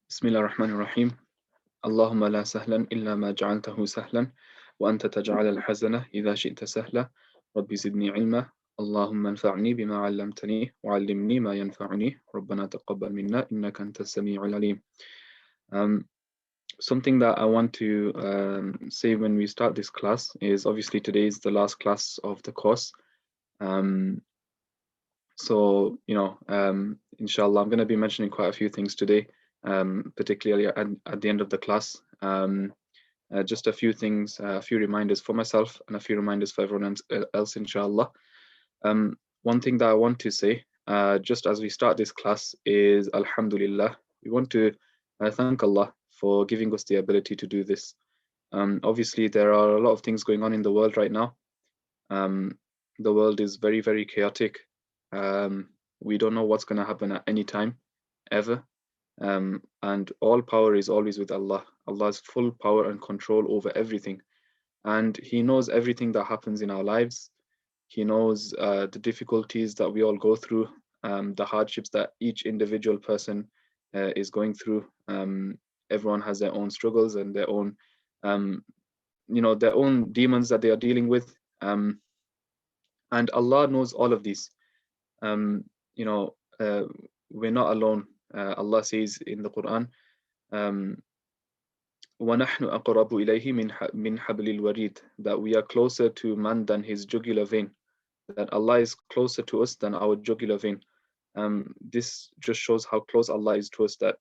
Bismillah ar-Rahman ar-Rahim. Allahumma la sahlan illa ma ja'altahu sahlan wa anta taj'al al-hazana idha shi'ta sahla. Rabbi zidni ilma. Allahumma anfa'ni bima 'allamtani wa 'allimni ma yanfa'uni. Rabbana taqabbal minna innaka antas sami'ul alim. Um, Something that I want to say when we start this class is obviously today is the last class of the course. Um, inshallah, I'm going to be mentioning quite a few things today, particularly at the end of the class. Just a few things, a few reminders for myself and a few reminders for everyone else, inshallah. One thing that I want to say, just as we start this class, is Alhamdulillah. We want to thank Allah for giving us the ability to do this. Obviously, there are a lot of things going on in the world right now. The world is very, very chaotic. We don't know what's going to happen at any time, ever. And all power is always with Allah. Allah has full power and control over everything. And He knows everything that happens in our lives. He knows the difficulties that we all go through, the hardships that each individual person is going through. Everyone has their own struggles and their own, their own demons that they are dealing with. And Allah knows all of these. We're not alone. Allah says in the Quran, وَنَحْنُ أَقْرَبُ إِلَيْهِ مِنْ حَبْلِ الْوَرِيدِ, that we are closer to man than his jugular vein, that Allah is closer to us than our jugular vein. This just shows how close Allah is to us, that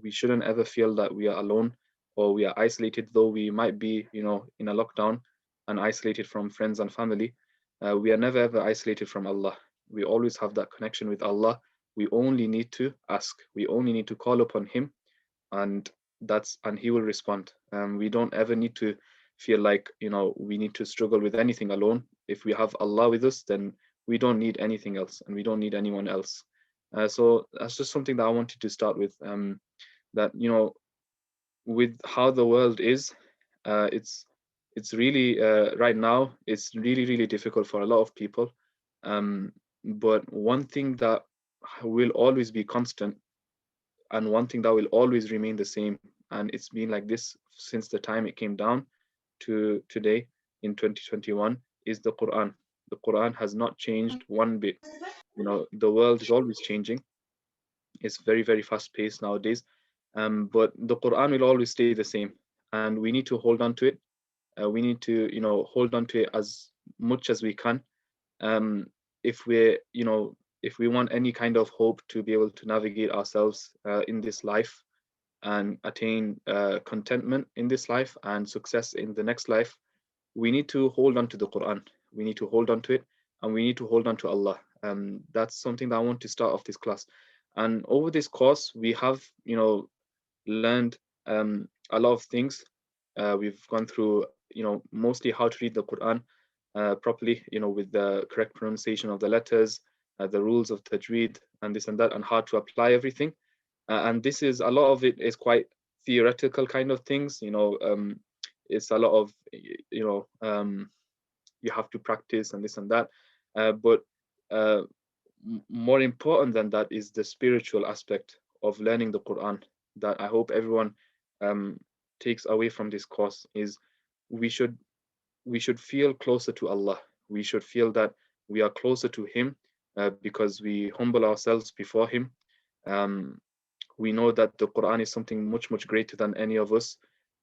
we shouldn't ever feel that we are alone or we are isolated, though we might be in a lockdown and isolated from friends and family. We are never ever isolated from Allah. We always have that connection with Allah. We only need to ask. We only need to call upon Him, and He will respond. We don't ever need to feel like we need to struggle with anything alone. If we have Allah with us, then we don't need anything else, and we don't need anyone else. So that's just something that I wanted to start with. That with how the world is, it's really right now it's really, really difficult for a lot of people. But one thing that will always be constant, and one thing that will always remain the same, and it's been like this since the time it came down to today in 2021, is the Quran. The Quran has not changed one bit. The world is always changing. It's very, very fast paced nowadays. But the Quran will always stay the same, and we need to hold on to it. We need to hold on to it as much as we can. If we want any kind of hope to be able to navigate ourselves in this life and attain contentment in this life and success in the next life, we need to hold on to the Quran. We need to hold on to it, and we need to hold on to Allah. That's something that I want to start off this class. And over this course, we have learned a lot of things. We've gone through mostly how to read the Quran properly, with the correct pronunciation of the letters, the rules of Tajweed, and this and that, and how to apply everything. And this is a lot of it is quite theoretical kind of things. It's a lot of you have to practice and this and that. But more important than that is the spiritual aspect of learning the Quran, that I hope everyone takes away from this course. Is we should feel closer to Allah. We should feel that we are closer to Him because we humble ourselves before Him. We know that the Quran is something much, much greater than any of us,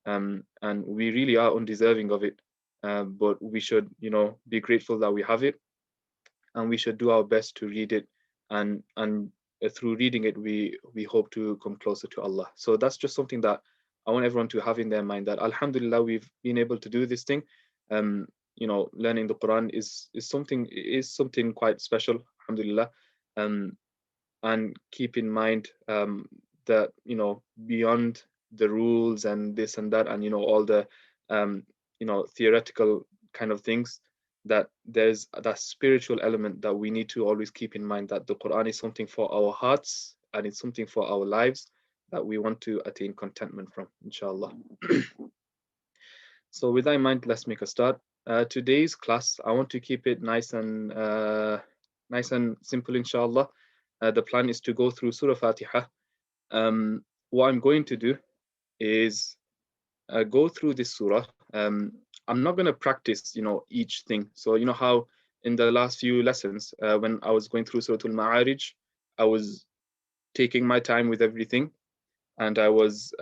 and we really are undeserving of it. But we should, be grateful that we have it, and we should do our best to read it, and through reading it, we hope to come closer to Allah. So that's just something that I want everyone to have in their mind, that Alhamdulillah, we've been able to do this thing. Learning the Quran is something quite special, Alhamdulillah. And keep in mind that beyond the rules and this and that, and all the theoretical kind of things, that there's that spiritual element that we need to always keep in mind, that the Quran is something for our hearts and it's something for our lives that we want to attain contentment from, inshallah. So with that in mind, let's make a start. Today's class, I want to keep it nice and simple, inshallah. The plan is to go through Surah Fatiha. what I'm going to do is go through this surah. I'm not going to practice, each thing. So you know how in the last few lessons, when I was going through Surah Al-Ma'arij, I was taking my time with everything, and I was,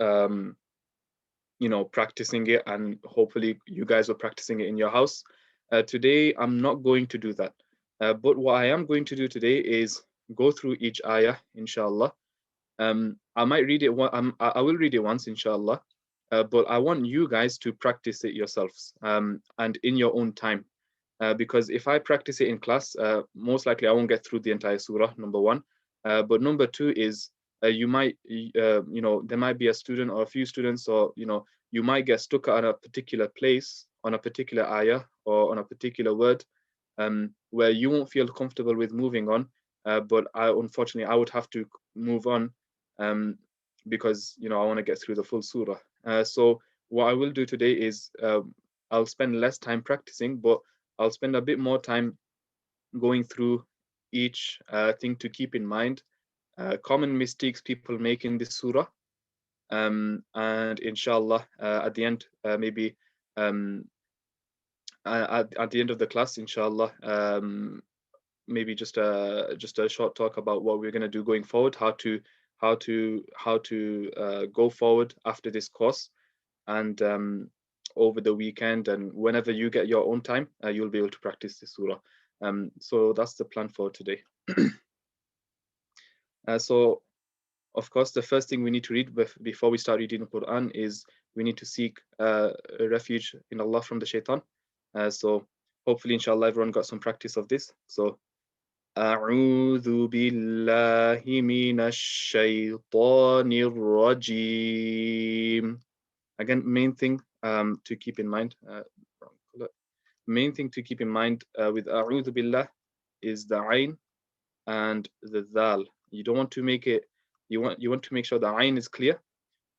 practicing it, and hopefully you guys were practicing it in your house. Today, I'm not going to do that. But what I am going to do today is go through each ayah, inshallah. I might read it. I will read it once, inshallah. But I want you guys to practice it yourselves, and in your own time. Because if I practice it in class, most likely I won't get through the entire surah, number one. But number two is you might, there might be a student or a few students, or, you might get stuck at a particular place, on a particular ayah, or on a particular word, where you won't feel comfortable with moving on. But unfortunately, I would have to move on, because, I want to get through the full surah. So what I will do today is I'll spend less time practicing, but I'll spend a bit more time going through each thing to keep in mind, common mistakes people make in this surah, and inshallah, at the end, maybe at the end of the class, inshallah, maybe just a short talk about what we're going to do going forward, how to go forward after this course, and over the weekend, and whenever you get your own time, you'll be able to practice this surah. So that's the plan for today. So of course, the first thing we need to read before we start reading the Quran is we need to seek a refuge in Allah from the Shaitaan. So hopefully, inshallah, everyone got some practice of this. So أعوذ بالله من الشيطان الرجيم. Again, main thing to keep in mind, with A'udhu Billah is the Ain and the Dhal. You don't want to make it, you want to make sure the Ain is clear,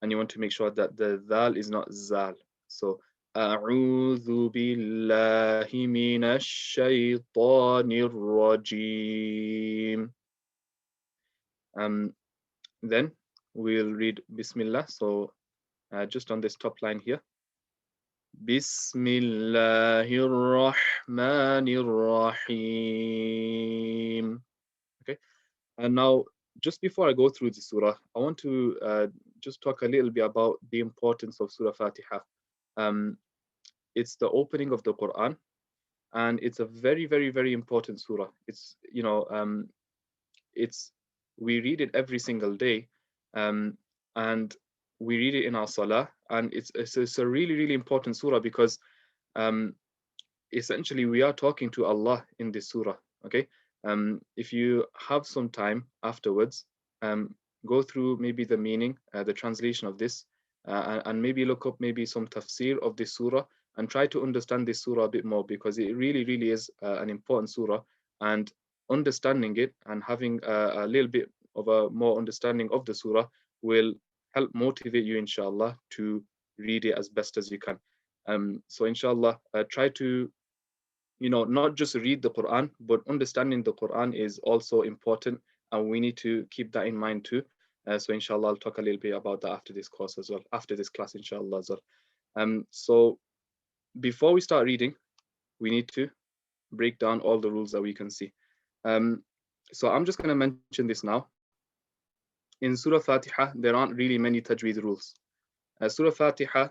and you want to make sure that the Dhal is not Zal. So A'udhu Billahi Minash Shaitanir Rajim. Then we'll read Bismillah. So just on this top line here. Bismillahir Rahmanir Rahim. Okay, and now just before I go through the surah, I want to just talk a little bit about the importance of Surah Fatiha. It's the opening of the Quran, and it's a very, very, very important surah. It's we read it every single day, and we read it in our salah, and it's a really, really important surah, because essentially we are talking to Allah in this surah. Okay, if you have some time afterwards, go through maybe the meaning, the translation of this, and maybe look up maybe some tafsir of this surah, and try to understand this surah a bit more, because it really, really is an important surah, and understanding it and having a little bit of a more understanding of the surah will help motivate you, inshallah, to read it as best as you can. So inshallah, try to, not just read the Quran, but understanding the Quran is also important, and we need to keep that in mind too. So inshallah, I'll talk a little bit about that after this course as well, after this class, inshallah as well. So before we start reading, we need to break down all the rules that we can see. So I'm just going to mention this now. In Surah Fatiha, there aren't really many Tajweed rules. Surah Fatiha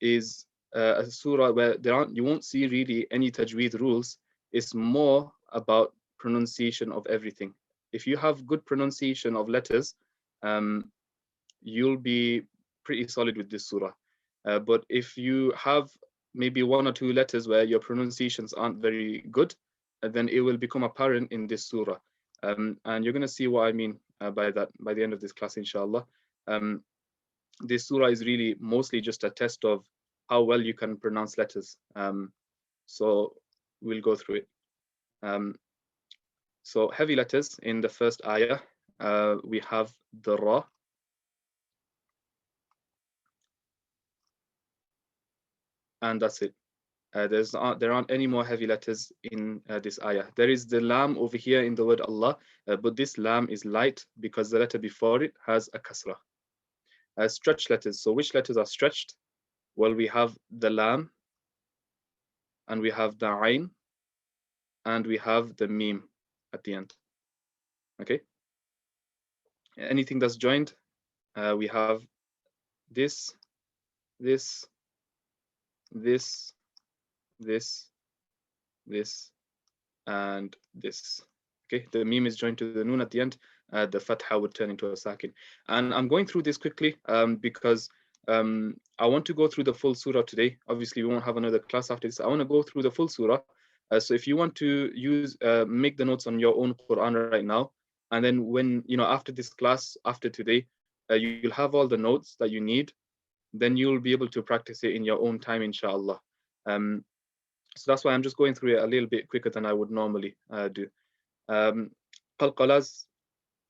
is a surah where you won't see really any Tajweed rules. It's more about pronunciation of everything. If you have good pronunciation of letters, you'll be pretty solid with this surah. But if you have maybe one or two letters where your pronunciations aren't very good, then it will become apparent in this surah. And you're going to see what I mean by that by the end of this class, inshallah. This surah is really mostly just a test of how well you can pronounce letters. So we'll go through it. So heavy letters in the first ayah, we have the Ra. And that's it. There aren't any more heavy letters in this ayah. There is the lam over here in the word Allah, but this lam is light because the letter before it has a kasrah. Stretch letters. So which letters are stretched? Well, we have the lam, and we have the ain, and we have the mim at the end. Okay. Anything that's joined, we have this, this, this, this, this, and this. Okay, the mim is joined to the noon at the end. The fatha would turn into a sakin. And I'm going through this quickly because I want to go through the full surah today. Obviously, we won't have another class after this. I want to go through the full surah. So if you want to use, make the notes on your own Quran right now, and then when, after this class, after today, you'll have all the notes that you need. Then you'll be able to practice it in your own time, inshallah. So that's why I'm just going through it a little bit quicker than I would normally do. Qalqalas,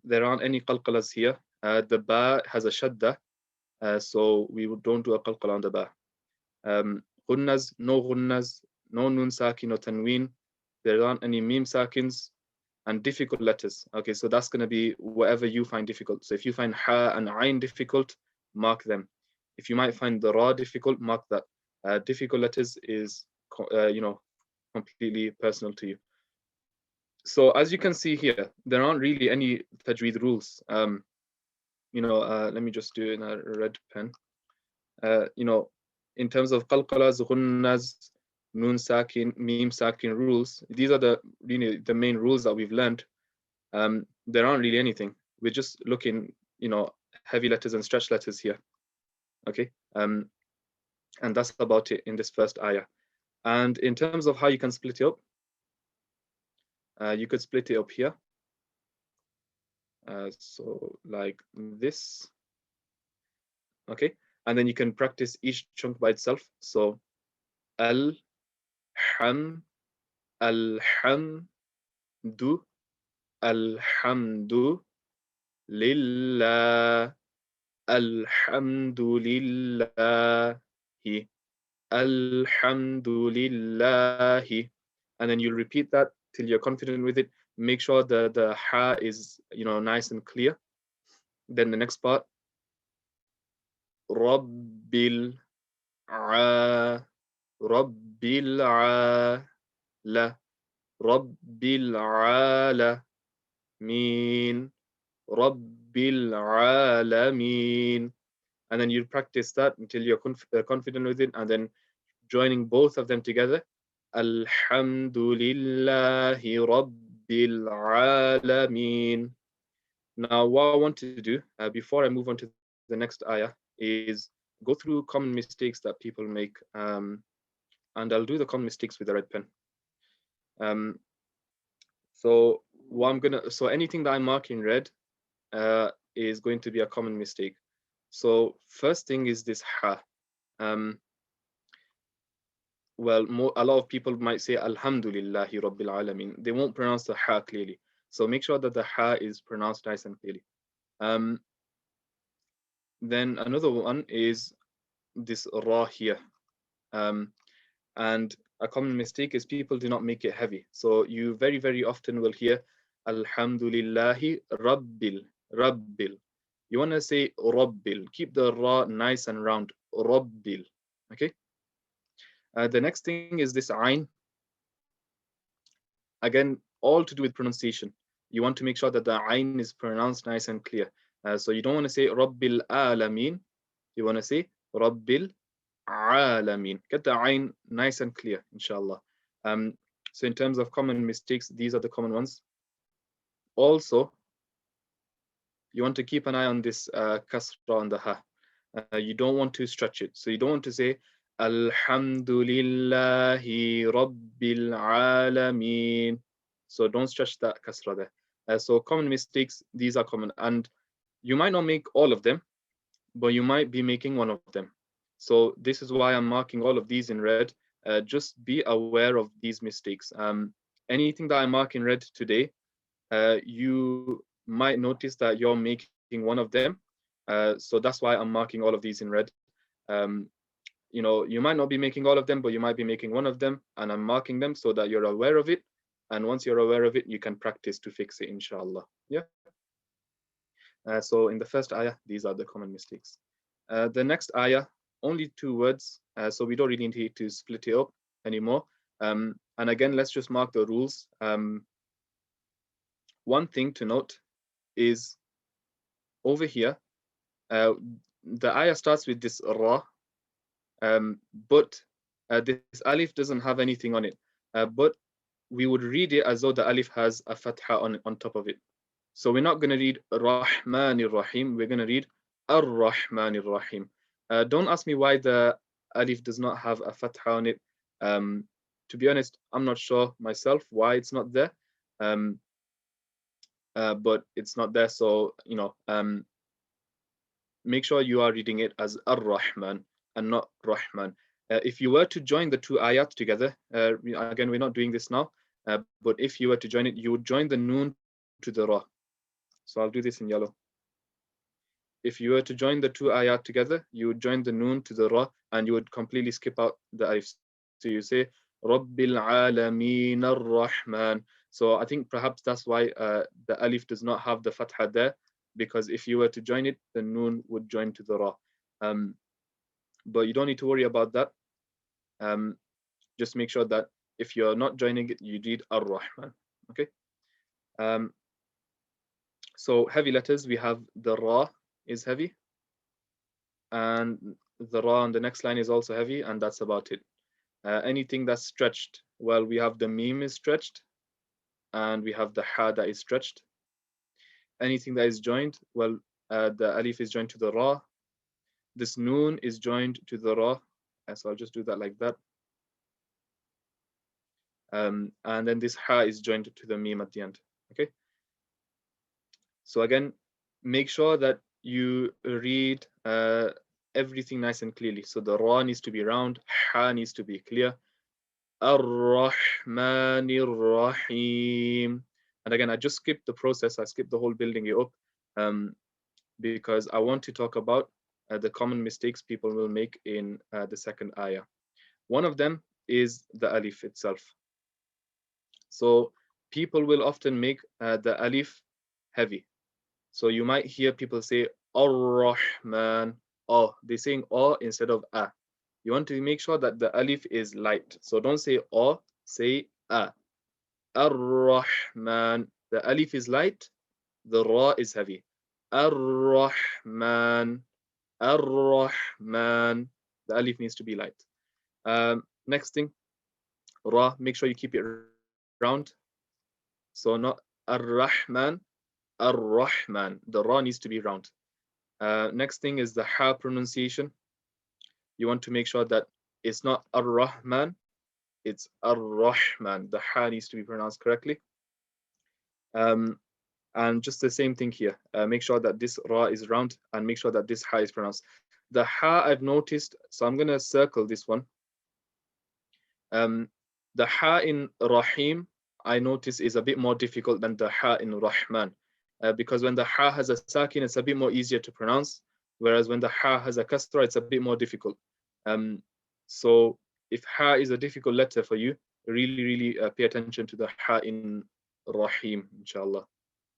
there aren't any qalqalas here. The ba has a shadda, so we don't do a qalqala on the ba. Ghunnas, no ghunnas, no nun sakin or tanween. There aren't any mim sakins, and difficult letters. Okay, so that's going to be whatever you find difficult. So if you find ha and ain difficult, mark them. If you might find the ra difficult, mark that. Difficult letters is, completely personal to you. So as you can see here, there aren't really any tajweed rules. Let me just do it in a red pen. In terms of qalqalas, ghunnas, nun sakin, mim sakin rules, these are the main rules that we've learned. There aren't really anything. We're just looking, heavy letters and stretch letters here. Okay, and that's about it in this first ayah. And in terms of how you can split it up, you could split it up here. So like this. Okay, and then you can practice each chunk by itself. So alhamdu, alhamdu lillah, alhamdulillahi, alhamdulillahi, and then you'll repeat that till you're confident with it. Make sure the ha is nice and clear. Then the next part, Rabbil ala, Rabbil alamin, Rabbil alamin, and then you practice that until you're confident with it, and then joining both of them together, Alhamdulillahi Rabbil alamin. Now, what I want to do before I move on to the next ayah is go through common mistakes that people make, and I'll do the common mistakes with the red pen. So anything that I mark in red is going to be a common mistake. So first thing is this ha. Well, a lot of people might say Alhamdulillahi Rabbil Alamin. They won't pronounce the ha clearly. So make sure that the ha is pronounced nice and clearly. Then another one is this ra here. And a common mistake is people do not make it heavy. So you very, very often will hear Alhamdulillahi Rabbil. You want to say Rabbil. Keep the ra nice and round. Rabbil. Okay. The next thing is this ain. Again, all to do with pronunciation. You want to make sure that the ain is pronounced nice and clear. So you don't want to say Rabbil alamin. You want to say Rabbil alamin. Get the ain nice and clear, inshallah. So in terms of common mistakes, these are the common ones. Also, you want to keep an eye on this kasra on the ha. You don't want to stretch it. So you don't want to say Alhamdulillahi Rabbil Alameen. So don't stretch that kasra there. So common mistakes, these are common. And you might not make all of them, but you might be making one of them. So this is why I'm marking all of these in red. Just be aware of these mistakes. Anything that I mark in red today, you might notice that you're making one of them. So that's why I'm marking all of these in red. You might not be making all of them, but you might be making one of them, and I'm marking them so that you're aware of it. And once you're aware of it, you can practice to fix it, inshallah. Yeah. So in the first ayah, these are the common mistakes. The next ayah, only 2 words, so we don't really need to split it up anymore. And again, let's just mark the rules. One thing to note is over here, the ayah starts with this ra, but this alif doesn't have anything on it. But we would read it as though the alif has a fatha on top of it. So we're not going to read Rahmanir Rahim, we're going to read Ar-Rahmanir Rahim. Don't ask me why the alif does not have a fatha on it. To be honest, I'm not sure myself why it's not there. But it's not there, so make sure you are reading it as Ar-Rahman and not Rahman. If you were to join the 2 ayat together, again, we're not doing this now, but if you were to join it, you would join the noon to the ra. So I'll do this in yellow. If you were to join the 2 ayat together, you would join the noon to the ra, and you would completely skip out the alif. So you say Rabbil Alameen Ar-Rahman. So I think perhaps that's why the alif does not have the fatha there, because if you were to join it, the noon would join to the ra. But you don't need to worry about that. Just make sure that if you're not joining it, you read Ar-Rahman. Okay. So heavy letters, we have the ra is heavy, and the ra on the next line is also heavy, and that's about it. Anything that's stretched, well, we have the meme is stretched, and we have the ha that is stretched. Anything that is joined, well, the alif is joined to the ra. This noon is joined to the ra, so I'll just do that like that. And then this ha is joined to the meme at the end. Okay. So again, make sure that you read everything nice and clearly. So the ra needs to be round, ha needs to be clear. Ar-Rahmanir Rahim. And again, I just skipped the process. I skipped the whole building it up because I want to talk about the common mistakes people will make in the second ayah. One of them is the alif itself. So people will often make the alif heavy. So you might hear people say Ar-Rahman, oh, they're saying oh instead of a. You want to make sure that the alif is light. So don't say oh, say a. Ar-Rahman, the alif is light, the ra is heavy. Ar-Rahman, Ar-Rahman, the alif needs to be light. Next thing, ra, make sure you keep it round. So not Ar-Rahman, Ar-Rahman, the ra needs to be round. Next thing is the ha pronunciation. You want to make sure that it's not Ar-Rahman, it's Ar-Rahman. The ha needs to be pronounced correctly. And just the same thing here. Make sure that this ra is round, and make sure that this ha is pronounced. The ha I've noticed, so I'm going to circle this one. The ha in Rahim, I notice, is a bit more difficult than the ha in Rahman. Because when the ha has a sakin, it's a bit more easier to pronounce, whereas when the ha has a kasra, it's a bit more difficult. So if ha is a difficult letter for you, really pay attention to the ha in Rahim, inshallah.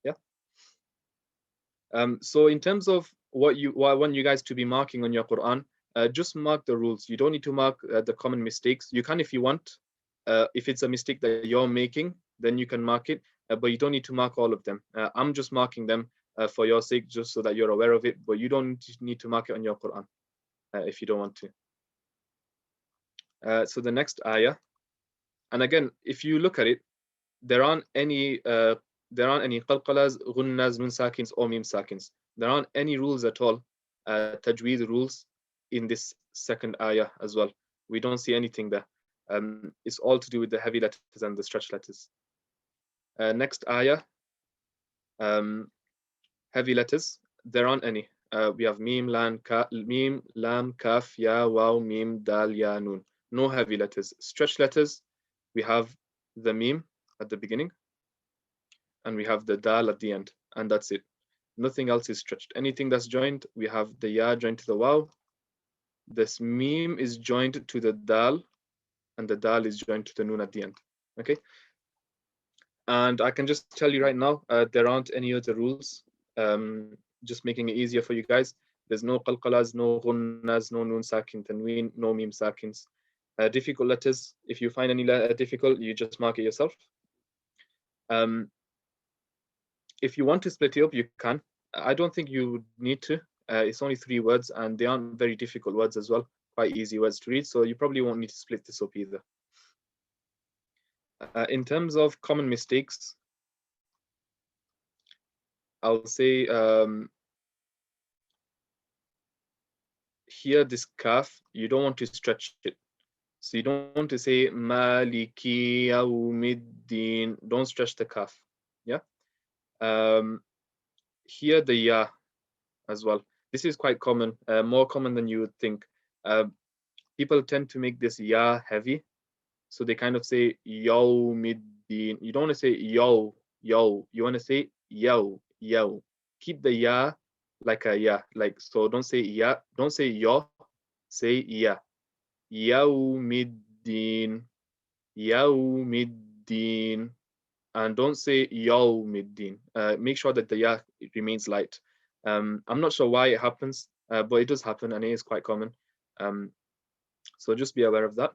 Yeah. So in terms of what I want you guys to be marking on your Quran, just mark the rules. You don't need to mark the common mistakes. You can if you want. If it's a mistake that you're making, then you can mark it, but you don't need to mark all of them. I'm just marking them for your sake, just so that you're aware of it, but you don't need to mark it on your Quran if you don't want to. So the next ayah, and again, if you look at it, there aren't any qalqalas, ghunnas, nun sakins, or mim sakins. There aren't any rules at all, tajweed rules in this second ayah as well. We don't see anything there. It's all to do with the heavy letters and the stretched letters. Next ayah, heavy letters, there aren't any. We have mim, lam, kaf, ya, waw, mim, dal, ya, nun. No heavy letters. Stretched letters, we have the mim at the beginning, and we have the dal at the end, and that's it. Nothing else is stretched. Anything that's joined, we have the ya joined to the waw. This mim is joined to the dal, and the dal is joined to the nun at the end. Okay. And I can just tell you right now, there aren't any other rules. Just making it easier for you guys. There's no qalqalas, no ghunnas, no nun sakin tanween, no mim sakins. Difficult letters, if you find any letter difficult, you just mark it yourself. If you want to split it up, you can. I don't think you need to. It's only 3 words, and they aren't very difficult words as well. Quite easy words to read, so you probably won't need to split this up either. In terms of common mistakes, I'll say here this kaf, you don't want to stretch it. So you don't want to say Maliki Yawmiddin. Don't stretch the kaf. Yeah. Here the ya as well. This is quite common, more common than you would think. People tend to make this ya heavy. So they kind of say Yawmiddin. You don't want to say yo. You want to say yo. Keep the ya like a ya. Like, so don't say ya. Don't say yo. Say ya. Yawmiddin. And don't say Yawmiddin. Make sure that the ya remains light. I'm not sure why it happens, but it does happen, and it is quite common. So just be aware of that.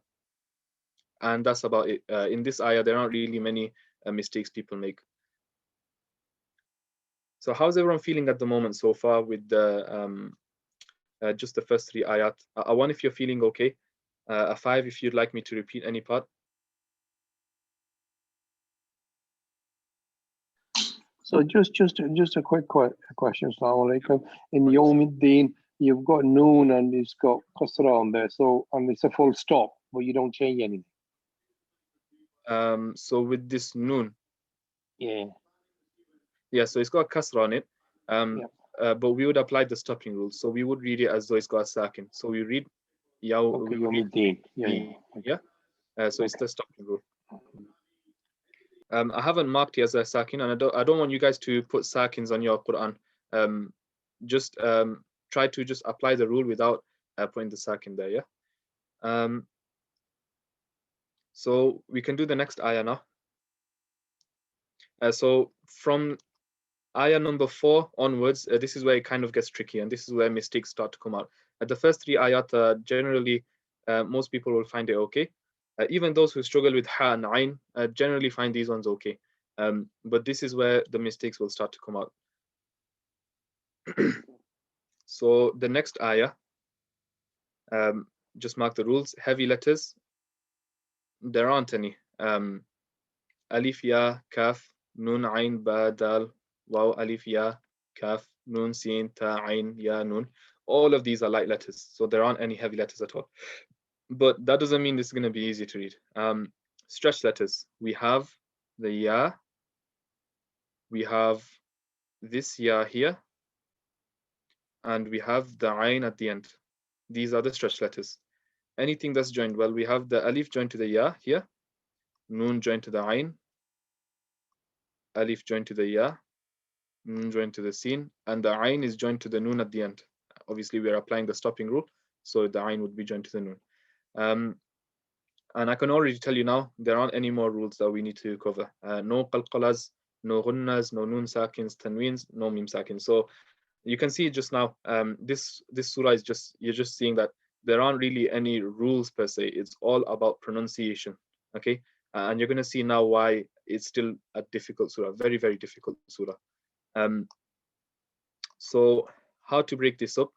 And that's about it. In this ayah, there aren't really many mistakes people make. So how's everyone feeling at the moment so far with the just the first 3 ayat? A 1 if you're feeling okay. A 5 if you'd like me to repeat any part. So just a quick question, Assalamu alaikum. In Yawmiddin, you've got noon and it's got qasra on there, so and it's a full stop, but you don't change anything. So with this noon, yeah, so it's got a kasra on it. But we would apply the stopping rule. So we would read it as though it's got a sakin. So we read Yawmiddin. So it's the stopping rule. I haven't marked it as a sakin, and I don't want you guys to put sakins on your Quran. Just try to just apply the rule without putting the sakin there. So we can do the next ayah now. So from ayah number 4 onwards, this is where it kind of gets tricky, and this is where mistakes start to come out. The first 3 ayat, generally, most people will find it okay. Even those who struggle with ha and ain generally find these ones okay. But this is where the mistakes will start to come out. So the next ayah, just mark the rules. Heavy letters, there aren't any. Alif, ya, kaf, nun, ain, ba, dal, waw, alif, ya, kaf, nun, sin, ta, ain, ya, nun. All of these are light letters, so there aren't any heavy letters at all. But that doesn't mean this is going to be easy to read. Stretch letters, we have the ya, we have this ya here, and we have the ain at the end. These are the stretch letters. Anything that's joined, well, we have the alif joined to the ya here, nun joined to the ain, alif joined to the ya, nun joined to the sin, and the ain is joined to the nun at the end. Obviously, we are applying the stopping rule, so the ain would be joined to the nun. And I can already tell you now, there aren't any more rules that we need to cover. No qalqalas, no ghunnas, no nun sakins, tanweens, no mim sakins. So you can see just now, this surah is you're just seeing that there aren't really any rules per se. It's all about pronunciation, okay? And you're going to see now why it's still a difficult surah, very, very difficult surah. So how to break this up?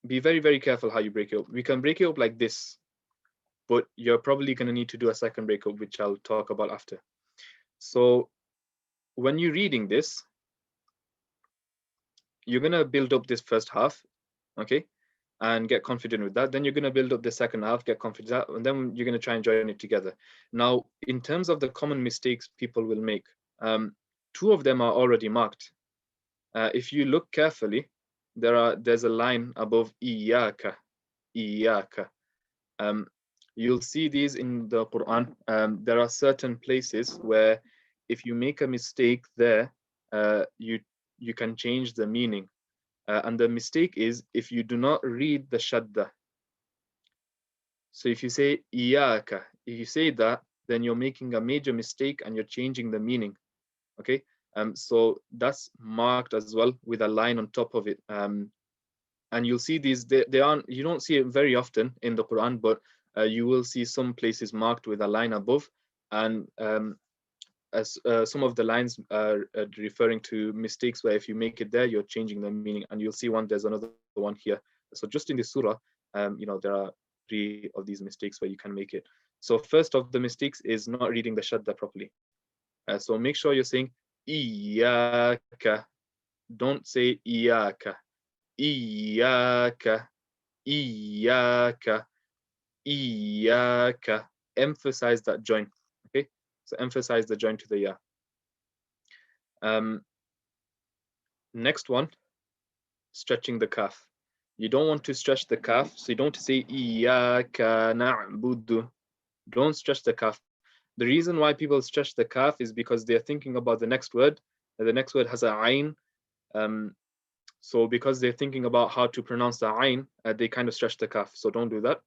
Be very, very careful how you break it up. We can break it up like this, but you're probably going to need to do a second breakup, which I'll talk about after. So when you're reading this, you're going to build up this first half, okay, and get confident with that. Then you're going to build up the second half, get confident, and then you're going to try and join it together. Now, in terms of the common mistakes people will make, 2 of them are already marked. If you look carefully, there's a line above iyaka. You'll see these in the Quran. There are certain places where if you make a mistake there, you can change the meaning. And the mistake is if you do not read the shadda. So if you say iyaka, if you say that, then you're making a major mistake and you're changing the meaning. Okay. So that's marked as well with a line on top of it. And you'll see these, they aren't, you don't see it very often in the Quran, but you will see some places marked with a line above. And as some of the lines are referring to mistakes where if you make it there, you're changing the meaning. And you'll see there's another one here. So just in the surah, there are 3 of these mistakes where you can make it. So first of the mistakes is not reading the shadda properly. So make sure you're saying Iyaka. Don't say Iyaka. Iyaka. Iyaka. Iyaka. Emphasize that joint. Okay, so emphasize the joint to the ya. Next one, stretching the kaf. You don't want to stretch the kaf, so you don't say Iyaka na'budu. Don't stretch the kaf. The reason why people stretch the kaf is because they're thinking about the next word. The next word has a ayn. So because they're thinking about how to pronounce the ayn, they kind of stretch the kaf. So don't do that.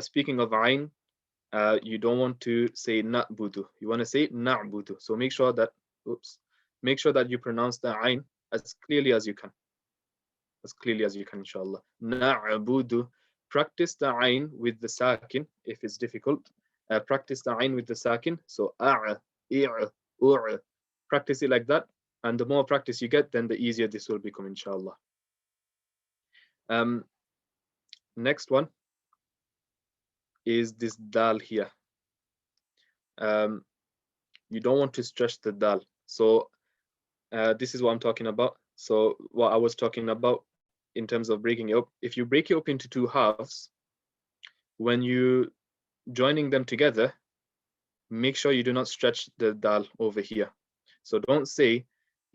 Speaking of ayn, you don't want to say na'budu. You want to say na'budu. So make sure that, you pronounce the ayn as clearly as you can. As clearly as you can, inshallah. Na'budu. Practice the ayn with the sakin if it's difficult. Practice the ayn with the sakin. So practice it like that. And the more practice you get, then the easier this will become, inshallah. Next one is this dal here. You don't want to stretch the dal. So this is what I'm talking about. So what I was talking about in terms of breaking it up, if you break it up into 2 halves, when you joining them together, make sure you do not stretch the dal over here. So don't say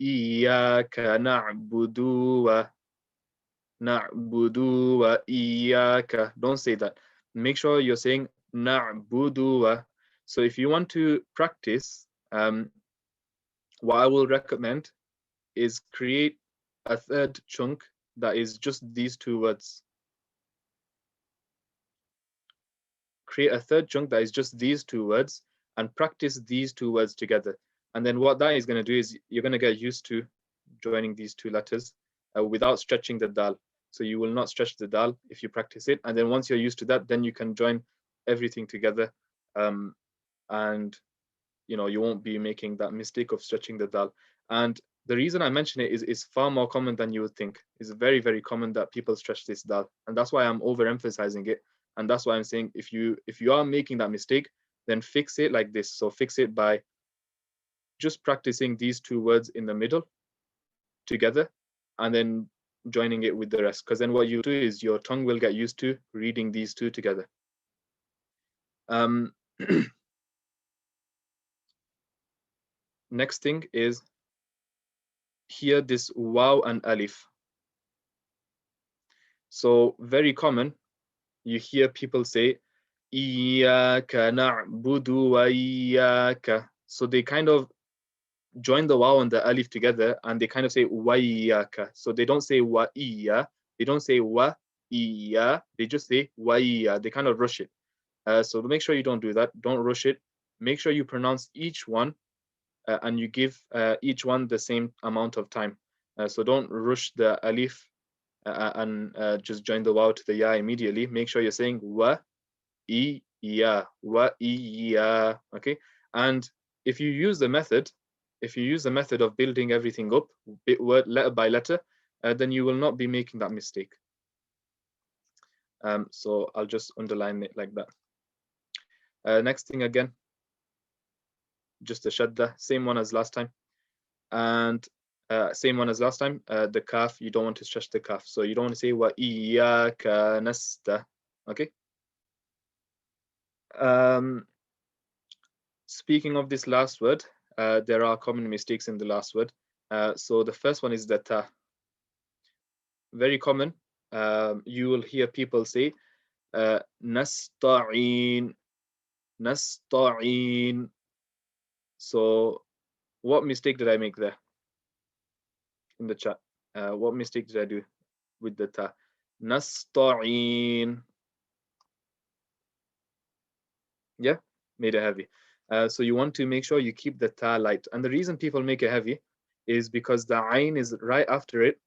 Iyaka na'budu wa iyaka. Don't say that. Make sure you're saying na'budu wa. So if you want to practice, what I will recommend is create a 3rd chunk that is just these 2 words. Create a 3rd chunk that is just these 2 words and practice these 2 words together. And then what that is going to do is you're going to get used to joining these 2 letters without stretching the dal. So you will not stretch the dal if you practice it. And then once you're used to that, then you can join everything together. And you won't be making that mistake of stretching the dal. And the reason I mention it is far more common than you would think. It's very, very common that people stretch this dal. And that's why I'm overemphasizing it. And that's why I'm saying if you are making that mistake, then fix it like this. So fix it by just practicing these 2 words in the middle together and then joining it with the rest. Because then what you do is your tongue will get used to reading these 2 together. Next thing is here this waw and alif. So very common, you hear people say Iyaka na'budu wa iyaka. So they kind of join the waw and the alif together and they kind of say wa iyaka. So they don't say wa iya, they don't say wa iya, they just say wa iya. They kind of rush it. So make sure you don't do that. Don't rush it. Make sure you pronounce each one and you give each one the same amount of time. So don't rush the alif and just join the waw to the ya immediately. Make sure you're saying wa iya, wa iya. Okay. And if you use the method of building everything up word letter by letter, then you will not be making that mistake. So I'll just underline it like that. Next thing again, just the shadda, same one as last time. And same one as last time, the kaf, you don't want to stretch the kaf. So you don't want to say wa iyyaka nasta. Okay. Speaking of this last word, there are common mistakes in the last word. So the first one is the ta. Very common. You will hear people say nasta'in, nasta'in. So what mistake did I make there in the chat? What mistake did I do with the ta? Nasta'in. Yeah, made it heavy. So you want to make sure you keep the ta light. And the reason people make it heavy is because the ayn is right after it.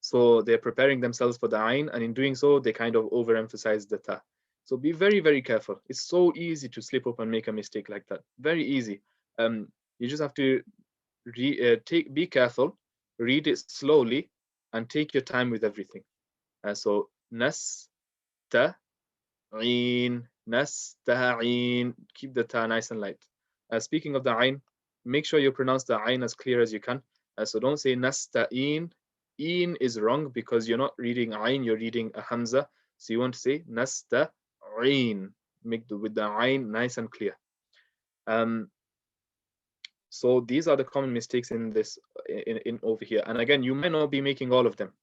So they're preparing themselves for the ayn, and in doing so, they kind of overemphasize the ta. So be very, very careful. It's so easy to slip up and make a mistake like that. Very easy. You just have to be careful, read it slowly, and take your time with everything. So nasta'in, nasta'in. Keep the ta nice and light. Speaking of the ayn, make sure you pronounce the ayn as clear as you can. So don't say nasta'in. In is wrong because you're not reading ayn, you're reading a hamza. So you want to say nasta'in. Make with the ayn nice and clear. So these are the common mistakes in this in over here. And again, you might not be making all of them.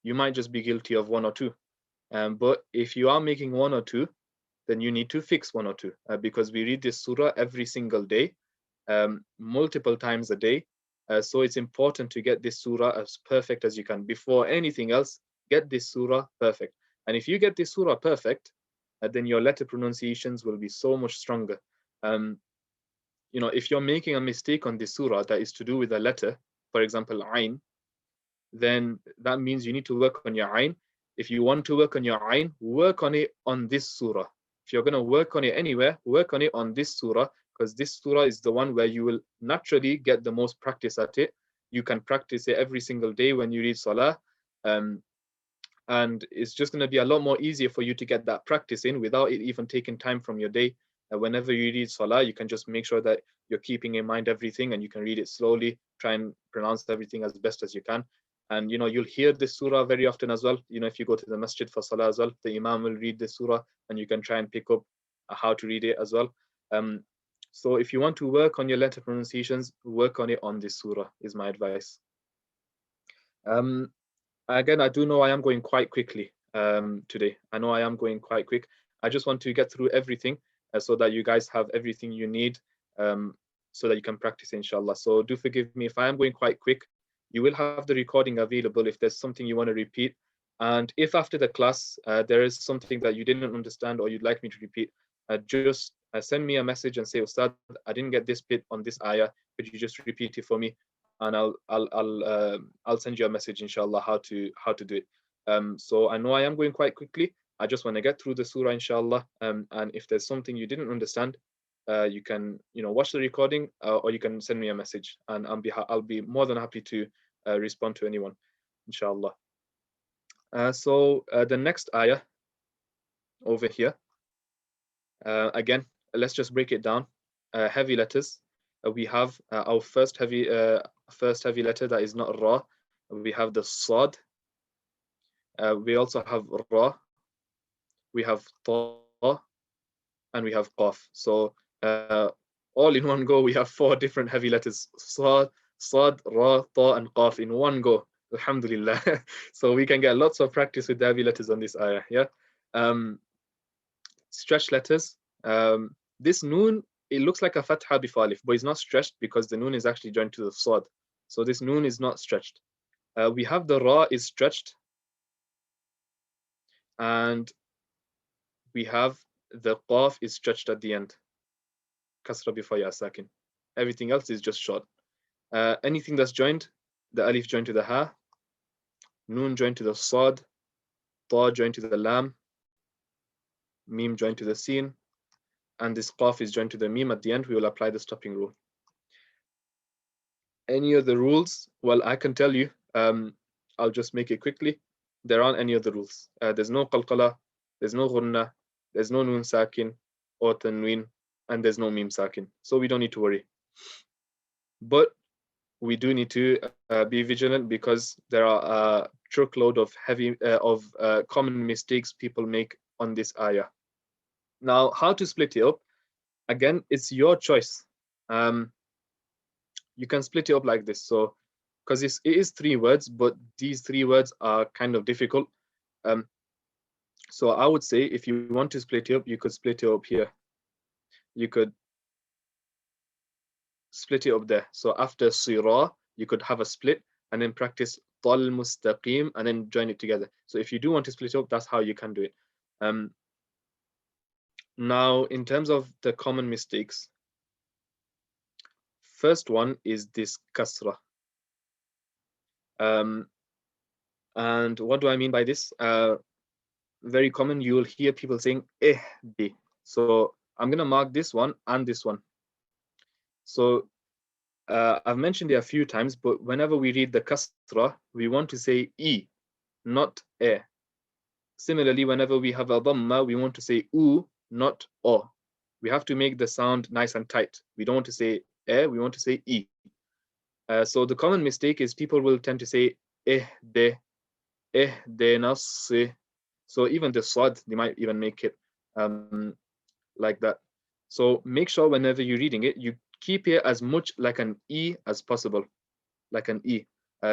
You might just be guilty of one or two. But if you are making one or two, then you need to fix one or two because we read this surah every single day, multiple times a day. So it's important to get this surah as perfect as you can. Before anything else, get this surah perfect. And if you get this surah perfect, then your letter pronunciations will be so much stronger. You know, if you're making a mistake on this surah that is to do with a letter, for example, ayn, then that means you need to work on your ayn. If you want to work on your ayn, work on it on this surah. If you're going to work on it anywhere, work on it on this surah, because this surah is the one where you will naturally get the most practice at it. You can practice it every single day when you read salah. And it's just going to be a lot more easier for you to get that practice in without it even taking time from your day. Whenever you read salah, you can just make sure that you're keeping in mind everything and you can read it slowly, try and pronounce everything as best as you can. And you know, you'll hear this surah very often as well. You know, if you go to the masjid for salah as well, the imam will read this surah and you can try and pick up how to read it as well. So if you want to work on your letter pronunciations, work on it on this surah is my advice. Again, I do know I am going quite quickly today. I know I am going quite quick. I just want to get through everything so that you guys have everything you need so that you can practice, inshallah. So do forgive me if I am going quite quick. You will have the recording available if there's something you want to repeat. And if after the class there is something that you didn't understand or you'd like me to repeat, just send me a message and say, Ustad, I didn't get this bit on this ayah. Could you just repeat it for me? And I'll send you a message, inshallah, how to do it. So I know I am going quite quickly. I just want to get through the surah, inshallah. And if there's something you didn't understand, you can watch the recording or you can send me a message, and I'll be more than happy to respond to anyone, inshallah. So the next ayah over here, again, let's just break it down. Heavy letters. We have our first heavy letter that is not ra. We have the sad. We also have ra. We have ta, and we have qaf. So all in one go, we have 4 different heavy letters: sad, ra, ta, and qaf in one go. Alhamdulillah. So we can get lots of practice with the heavy letters on this ayah. Yeah. Stretched letters. This noon, it looks like a fatha before alif, but it's not stretched because the noon is actually joined to the sad. So this noon is not stretched. We have the ra is stretched, and we have the qaf is stretched at the end. Kasra before ya sakin. Everything else is just short. Anything that's joined, the alif joined to the ha, noon joined to the sad, ta joined to the lam, mim joined to the sin, and this qaf is joined to the mim at the end. We will apply the stopping rule. Any other rules? Well, I can tell you. I'll just make it quickly. There aren't any other rules. There's no qalqala, there's no ghunna, there's no noon sakin or tanween, and there's no mim sakin. So we don't need to worry. But we do need to be vigilant because there are a truckload of common mistakes people make on this ayah. Now, how to split it up? Again, it's your choice. You can split it up like this. So, because it is 3 words, but these 3 words are kind of difficult. So I would say if you want to split it up, you could split it up here. You could split it up there. So after sirah, you could have a split and then practice tal mustaqim and then join it together. So if you do want to split it up, that's how you can do it. Now, in terms of the common mistakes, first one is this kasra. And what do I mean by this? Very common, you will hear people saying ihdi. So I'm going to mark this one and this one. So I've mentioned it a few times, but whenever we read the kasra, we want to say e, not e. Similarly, whenever we have a dhamma, we want to say u, not o. We have to make the sound nice and tight. We don't want to say e, we want to say e. So the common mistake is people will tend to say ihde, ihdinas. So even the sad, they might even make it like that. So make sure whenever you're reading it, you keep it as much like an E as possible, like an E.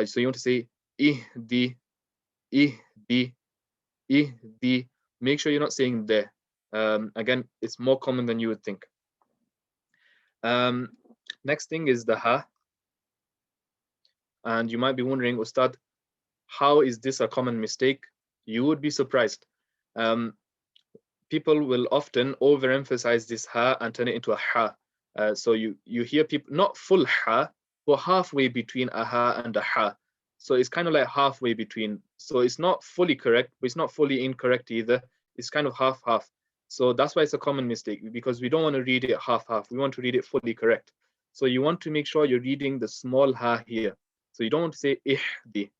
So you want to say ihdi, ihdi, ihdi. Make sure you're not saying de. Again, it's more common than you would think. Next thing is the ha. And you might be wondering, Ustad, how is this a common mistake? You would be surprised. People will often overemphasize this ha and turn it into a ha. So you hear people, not full ha, but halfway between a ha and a ha. So it's kind of like halfway between. So it's not fully correct, but it's not fully incorrect either. It's kind of half-half. So that's why it's a common mistake, because we don't want to read it half-half. We want to read it fully correct. So you want to make sure you're reading the small ha here. So you don't want to say ihdi.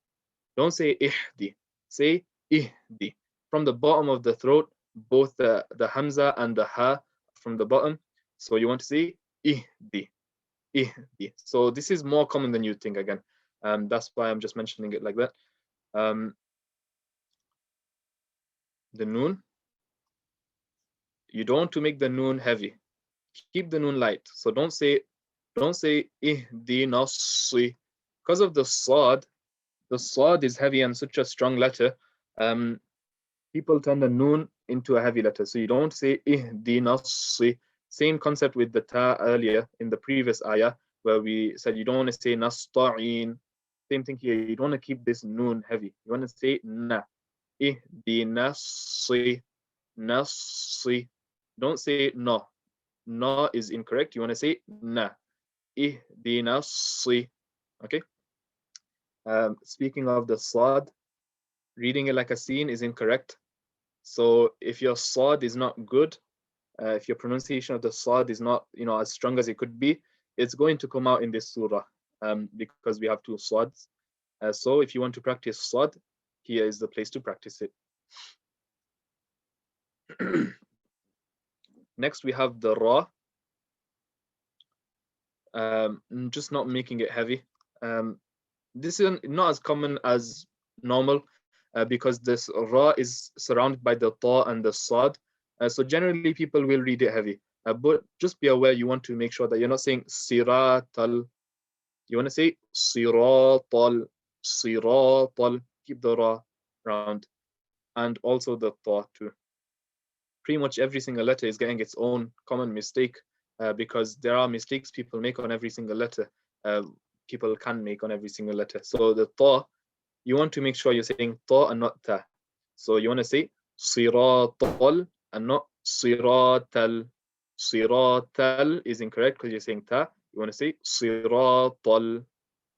Don't say ihdi. Say ihdi. From the bottom of the throat, both the hamza and the ha from the bottom. So you want to say ihdi, ihdi. So this is more common than you think again. That's why I'm just mentioning it like that. The noon. You don't want to make the noon heavy. Keep the noon light. So don't say ihdinas. Because of the sad is heavy and such a strong letter. People turn the noon into a heavy letter. So you don't say ihdinas. Same concept with the ta earlier in the previous ayah, where we said you don't want to say nasta'in. Same thing here. You don't want to keep this noon heavy. You want to say na. Ihdinas. Nasi. Don't say no. No is incorrect. You want to say na. Ihdinas. Okay. Speaking of the sad, reading it like a sin is incorrect. So if your sad is not good, if your pronunciation of the sad is not, as strong as it could be, it's going to come out in this surah, because we have two sads. So if you want to practice sad, here is the place to practice it. Next, we have the ra. Just not making it heavy. This is not as common as normal, because this ra is surrounded by the ta and the sad. So generally people will read it heavy. But just be aware, you want to make sure that you're not saying siratal. You want to say siratal, siratal. Keep the ra round. And also the ta too. Pretty much every single letter is getting its own common mistake, because there are mistakes people make on every single letter. People can make on every single letter. So the ta, you want to make sure you're saying ta and not ta. So you want to say siratal and not siratal. Siratal is incorrect because you're saying ta. You want to say siratal.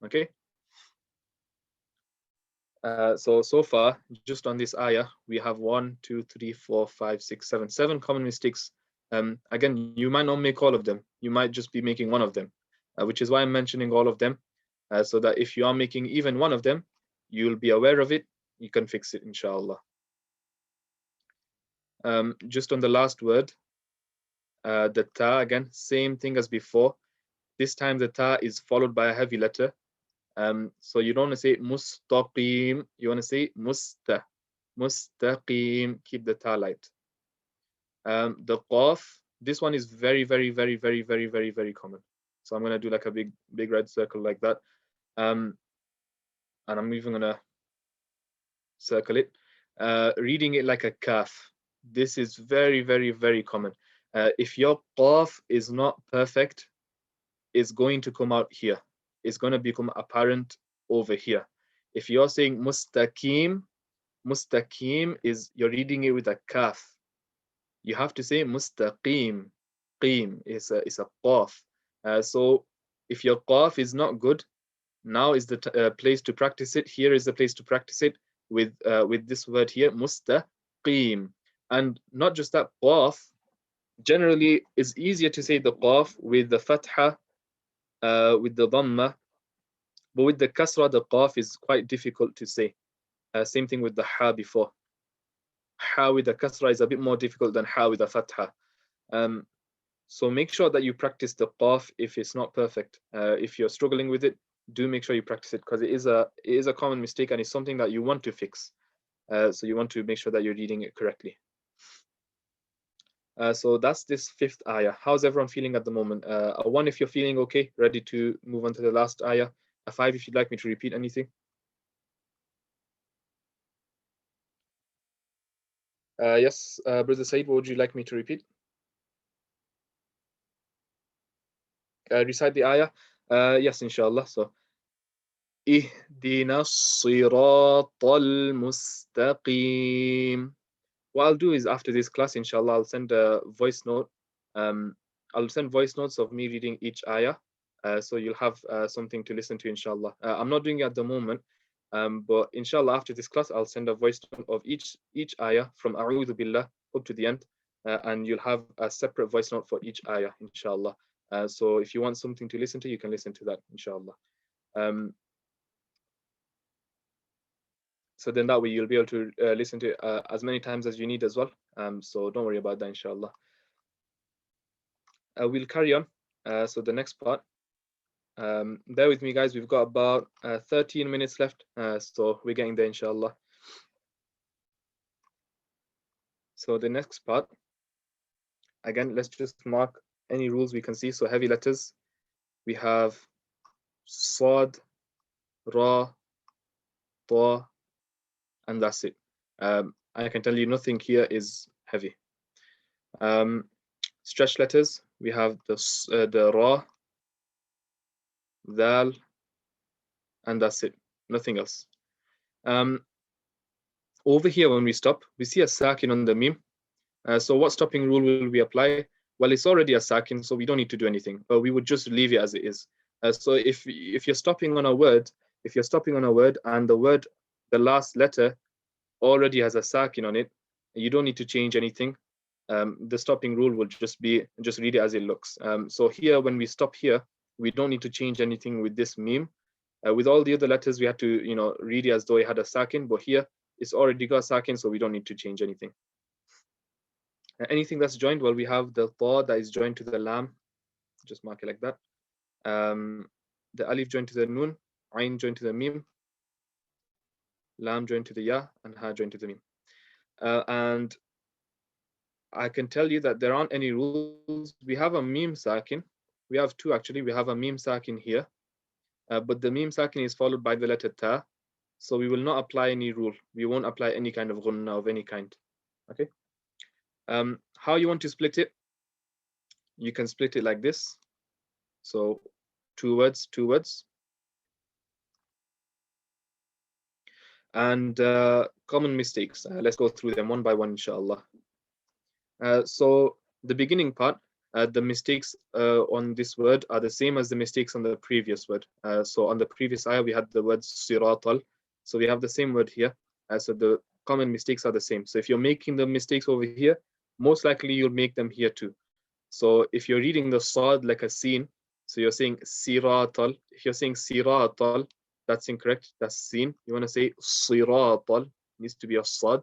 Okay. So far, just on this ayah, we have 1, 2, 3, 4, 5, 6, 7 common mistakes. Again, you might not make all of them. You might just be making one of them, which is why I'm mentioning all of them, so that if you are making even one of them, you'll be aware of it. You can fix it, inshallah. Just on the last word, the ta, again, same thing as before. This time the ta is followed by a heavy letter. So you don't want to say mustaqim, you want to say mustaqim. Keep the ta light. The qaf, this one is very, very, very, very, very, very, very common. So I'm going to do like a big red circle like that. And I'm even going to circle it. Reading it like a kaf. This is very, very, very common. If your qaf is not perfect, it's going to come out here. It's going to become apparent over here. If you're saying mustaqim, mustaqim is you're reading it with a kaf. You have to say mustaqim. Qim is a qaf. So If your qaf is not good, now is the place to practice it. Here is the place to practice it with this word here, mustaqim. And not just that, qaf, generally it's easier to say the qaf with the fatha, with the dhamma, but with the kasra, the qaf is quite difficult to say. Same thing with the ha before. Ha with the kasra is a bit more difficult than ha with the fatha. So make sure that you practice the qaf if it's not perfect. If you're struggling with it, do make sure you practice it, because it is a common mistake and it's something that you want to fix. So you want to make sure that you're reading it correctly. So that's this 5th ayah. How's everyone feeling at the moment? A 1 if you're feeling okay, ready to move on to the last ayah. A 5 if you'd like me to repeat anything. Yes, Brother Said, what would you like me to repeat? Recite the ayah. Yes, inshallah. So, Ihdina as-siratal mustaqim. What I'll do is after this class, inshallah, I'll send a voice note. I'll send voice notes of me reading each ayah. So you'll have something to listen to, inshallah. I'm not doing it at the moment, but inshallah, after this class, I'll send a voice note of each ayah from A'udhu Billah up to the end, and you'll have a separate voice note for each ayah, inshallah. So if you want something to listen to, you can listen to that, inshallah. So then that way you'll be able to listen to it as many times as you need as well. So don't worry about that, inshallah. We'll carry on. So the next part. Bear with me, guys. We've got about 13 minutes left. So we're getting there, inshallah. So the next part. Again, let's just mark any rules we can see. So heavy letters. We have Sad, Ra, Ta, and that's it. I can tell you nothing here is heavy. Stretch letters, we have the Ra, Dal, and that's it. Nothing else. Over here, when we stop, we see a sakin on the mim. So what stopping rule will we apply? Well, it's already a sakin, so we don't need to do anything, but we would just leave it as it is. So if you're stopping on a word, and the last letter already has a sakin on it, you don't need to change anything. The stopping rule will just read it as it looks. So here, when we stop here, we don't need to change anything with this meme. With all the other letters, we had to read it as though it had a sakin, but here it's already got a sakin, so we don't need to change anything. Anything that's joined, well, we have the ta that is joined to the lam, just mark it like that. The alif joined to the nun, ain joined to the mim, lam joined to the ya, and ha joined to the mim. And I can tell you that there aren't any rules. We have a mim sakin. We have two, actually. We have a mim sakin here, but the mim sakin is followed by the letter ta, so we will not apply any rule. We won't apply any kind of ghunna of any kind. Okay. How you want to split it? You can split it like this. So two words. And common mistakes. Let's go through them one by one, inshallah. So the beginning part, the mistakes on this word are the same as the mistakes on the previous word. So on the previous ayah, we had the word siratal. So we have the same word here. So the common mistakes are the same. So if you're making the mistakes over here, most likely you'll make them here too. So if you're reading the sad like a sin, so you're saying siratal. If you're saying siratal, that's incorrect. That's sin. You want to say siratal. Needs to be a sad.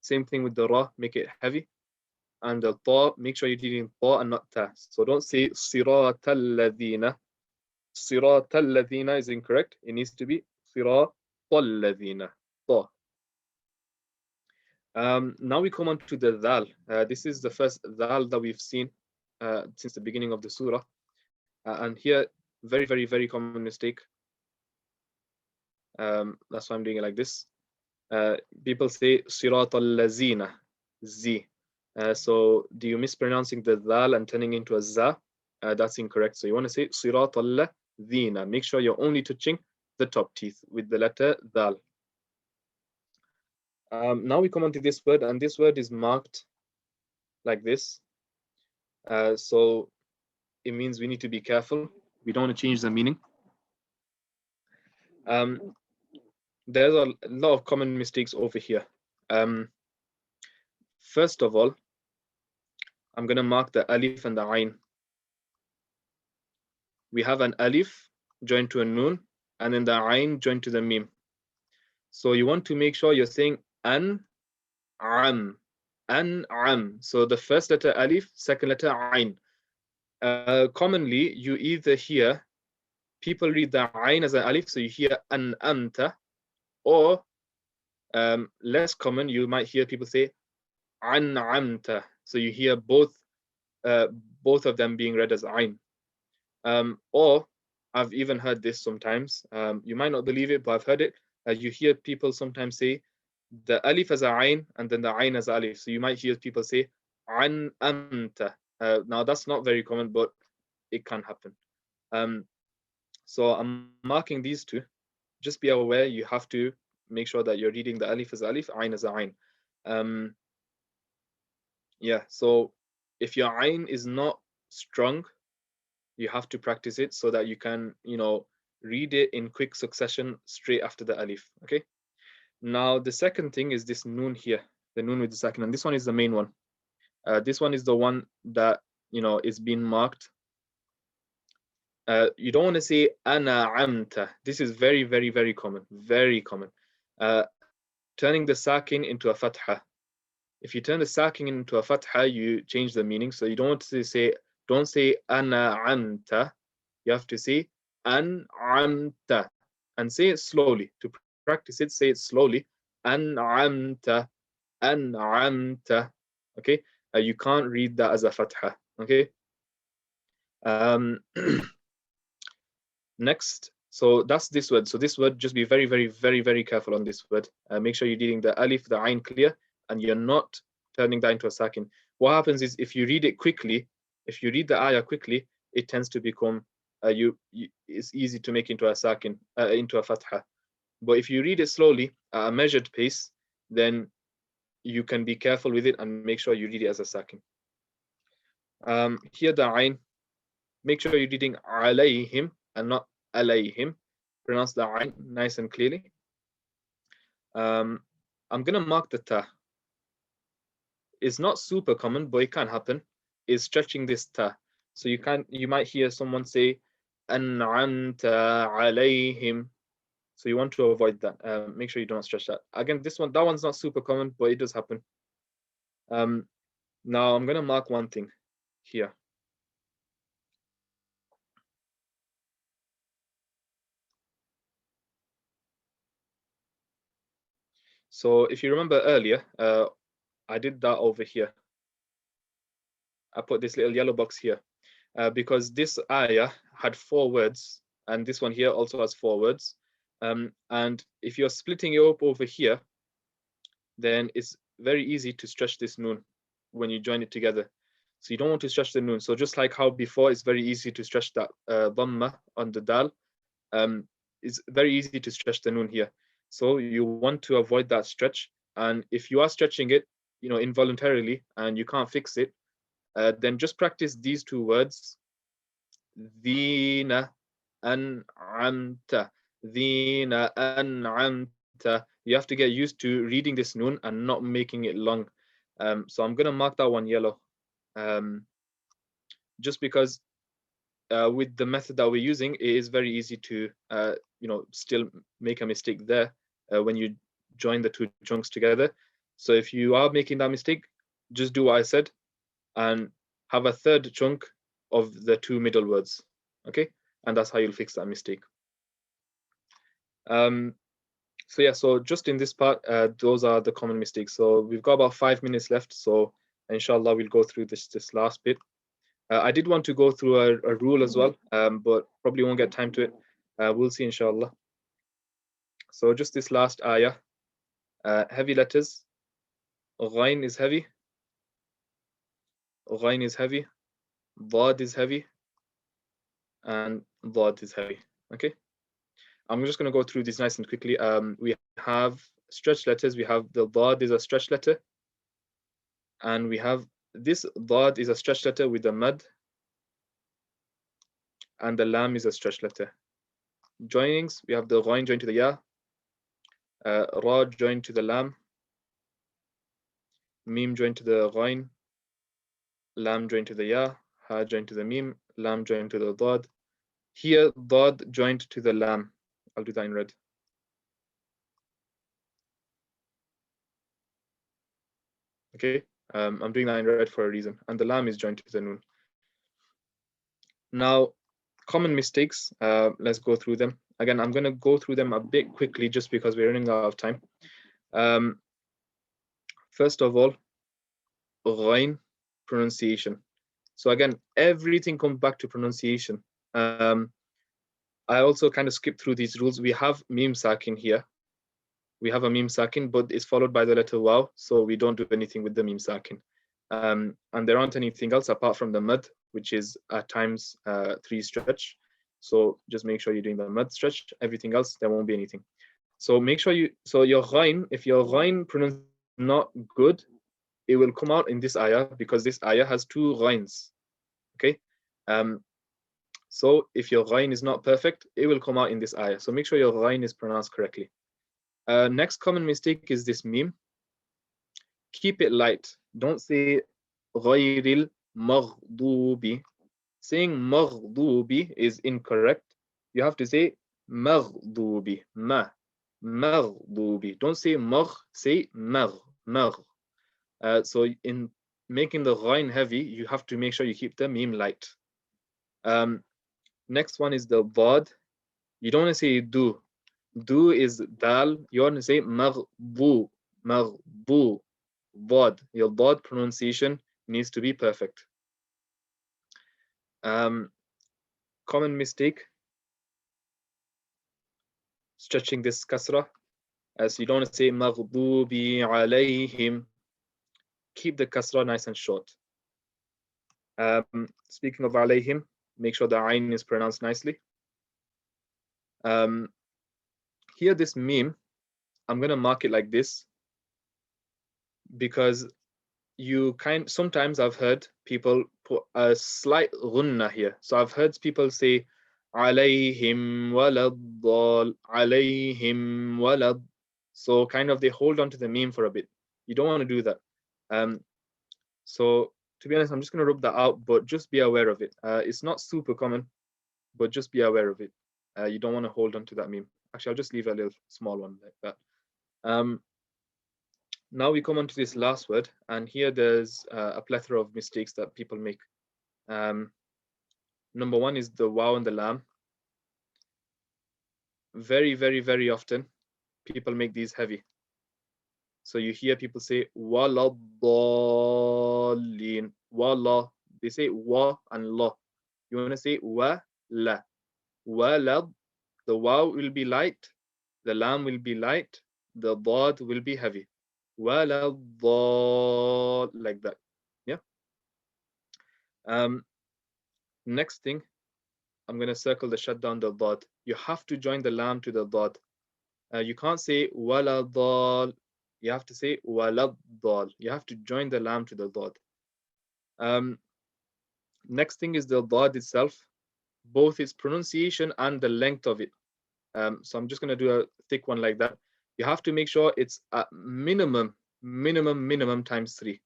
Same thing with the ra, make it heavy. And the ta, make sure you're reading ta and not ta. So don't say siratal ladina. Siratal ladina is incorrect. It needs to be siratal ladina. Ta. Now we come on to the dal. This is the first dal that we've seen since the beginning of the surah. And here, very, very, very common mistake. That's why I'm doing it like this. People say siratal lazina, z. So do you mispronouncing the dal and turning into a za? That's incorrect. So you want to say siratal ladina. Make sure you're only touching the top teeth with the letter dal. Now we come on to this word, and this word is marked like this. So it means we need to be careful. We don't want to change the meaning. There's a lot of common mistakes over here. First of all, I'm going to mark the alif and the ayn. We have an alif joined to a noon, and then the ayn joined to the mim. So you want to make sure you're saying an-am. So the first letter alif, second letter ayn. Commonly, you either hear people read the ayn as an alif, so you hear an-amta, or less common, you might hear people say an-amta. So you hear both of them being read as ayn. Or I've even heard this sometimes. You might not believe it, but I've heard it. You hear people sometimes say the alif as a ayn and then the ayn as alif. So you might hear people say an amta. Now that's not very common, but it can happen. So I'm marking these two. Just be aware, you have to make sure that you're reading the alif as alif, ayn as a ayn. Yeah, so if your ayn is not strong, you have to practice it so that you can, read it in quick succession straight after the alif. Okay. Now the second thing is this noon here, the noon with the sakin, and this one is the main one. This one is the one that is being marked. You don't want to say ana amta. This is very, very, very common. Very common. Turning the sakin into a fatha. If you turn the sakin into a fatha, you change the meaning. So you don't want to say, don't say ana amta. You have to say an amta and say it slowly. To practice it, say it slowly. An amta, an amta. Okay. You can't read that as a fatha. Okay. Next, so that's this word. So this word, just be very, very, very, very careful on this word. Make sure you're reading the alif, the ayn clear, and you're not turning that into a sakin. What happens is if you read it quickly, if you read the ayah quickly, it tends to become it's easy to make into a sakin, into a fatha. But if you read it slowly at a measured pace, then you can be careful with it and make sure you read it as a sakin. Here the ayn, make sure you're reading alayhim and not alayhim. Pronounce the ayn nice and clearly. I'm gonna mark the ta. It's not super common, but it can happen. Is stretching this ta. So you might hear someone say an'amta alayhim. So you want to avoid that. Make sure you don't stretch that. Again, that one's not super common, but it does happen. Now I'm gonna mark one thing here. So if you remember earlier, I did that over here. I put this little yellow box here because this ayah had 4 words, and this one here also has 4 words. And if you're splitting it up over here, then it's very easy to stretch this noon when you join it together. So you don't want to stretch the noon. So just like how before it's very easy to stretch that dhamma on the dal, it's very easy to stretch the noon here. So you want to avoid that stretch. And if you are stretching it, involuntarily, and you can't fix it, then just practice these 2 words. Dhina an'amta. Dhina an'amta. You have to get used to reading this noon and not making it long. So I'm going to mark that one yellow. Just because with the method that we're using, it is very easy to still make a mistake there when you join the 2 chunks together. So if you are making that mistake, just do what I said and have a 3rd chunk of the 2 middle words. Okay, and that's how you'll fix that mistake. So yeah, so just in this part, those are the common mistakes. So we've got about 5 minutes left, so inshallah we'll go through this last bit. I did want to go through a rule as well, but probably won't get time to it. We'll see inshallah. So just this last ayah, heavy letters. Ghain is heavy. Ghain is heavy. Dad is heavy. And Dad is heavy. Okay. I'm just going to go through these nice and quickly. We have stretched letters. We have the Dad is a stretched letter. And we have this Dad is a stretched letter with a mad. and the lam is a stretched letter. Joinings, we have the ghain joined to the ya, ra joined to the lam, mim joined to the ghain, lam joined to the ya, ha joined to the mim, lam joined to the dad. Here, dad joined to the lam. I'll do that in red. Okay, I'm doing that in red for a reason. And the lam is joined to the noon. Now, common mistakes, let's go through them. Again, I'm going to go through them a bit quickly just because we're running out of time. First of all, ghain pronunciation. So again, everything comes back to pronunciation. I also kind of skipped through these rules. We have mim sakin here. We have a mim sakin, but it's followed by the letter waw, so we don't do anything with the mim sakin. And there aren't anything else apart from the mad, which is at times 3 stretch. So just make sure you're doing the mad stretch. Everything else, there won't be anything. So make sure so your ghain, if your ghain pronunciation is not good, it will come out in this ayah because this ayah has 2 ghains. Okay. So if your ghain is not perfect, it will come out in this ayah. So make sure your ghain is pronounced correctly. Next common mistake is this mim. Keep it light. Don't say ghayril maghdubi. Saying maghdubi is incorrect. You have to say maghdubi. Maghdubi. Don't say magh, say magh. So in making the ghain heavy, you have to make sure you keep the mim light. Next one is the dad. You don't want to say do. Do is dal. You want to say maghbu. Dad. Your dad pronunciation needs to be perfect. Common mistake, stretching this kasra. As you don't want to say maghdubi alayhim. Keep the kasra nice and short. Speaking of alayhim, make sure the ayn is pronounced nicely. Here, this mim, I'm going to mark it like this because sometimes I've heard people put a slight ghunna here. So I've heard people say alayhim walad, alayhim walad. So kind of they hold on to the mim for a bit. You don't want to do that. So to be honest, I'm just going to rub that out, but just be aware of it. It's not super common, but just be aware of it. You don't want to hold on to that meme. Actually, I'll just leave a little small one like that. Now we come on to this last word, and here there's a plethora of mistakes that people make. Number one is the waw and the lam. Very, very, very often, people make these heavy. So you hear people say waladallin, wala. They say wa and la. You want to say wa la. Walad. The waw will be light, the lam will be light, the dad will be heavy. Waladall, like that. Yeah. Next thing, I'm going to circle the shut down the dad. You have to join the lam to the dad. You can't say waladall. You have to say waladdal. You have to join the lam to the dad. Next thing is the dad itself, both its pronunciation and the length of it. So I'm just going to do a thick one like that. You have to make sure it's at minimum times 3.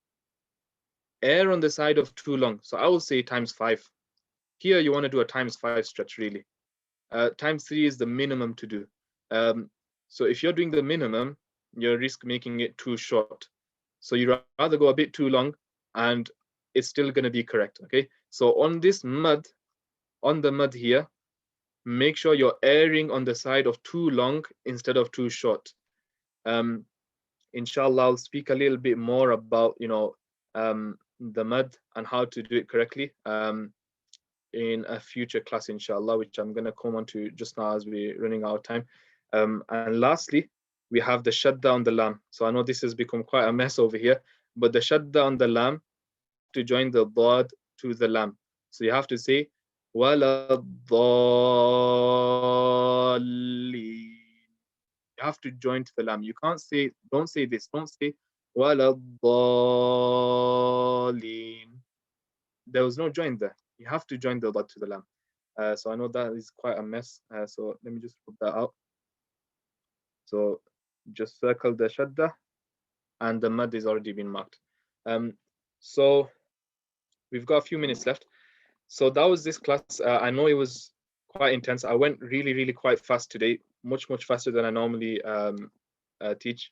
Err on the side of too long. So I will say times 5. Here you want to do a times 5 stretch really. Times 3 is the minimum to do. So if you're doing the minimum, you risk making it too short. So you'd rather go a bit too long and it's still going to be correct. Okay. So on this mud, on the mud here, make sure you're erring on the side of too long instead of too short. Inshallah, I'll speak a little bit more about, the mud and how to do it correctly in a future class, inshallah, which I'm going to come on to just now as we're running out of time. And lastly, we have the shut down the lam. So I know this has become quite a mess over here, but the shut down the lam to join the dad to the lam. So you have to say waladdallin. You have to join to the lam. You can't say, don't say this. Don't say waladdallin. There was no join there. You have to join the dad to the lam. So I know that is quite a mess. So let me just put that out. So just circle the shadda, and the mud is already been marked. So we've got a few minutes left. So that was this class. I know it was quite intense. I went really quite fast today, much faster than I normally teach.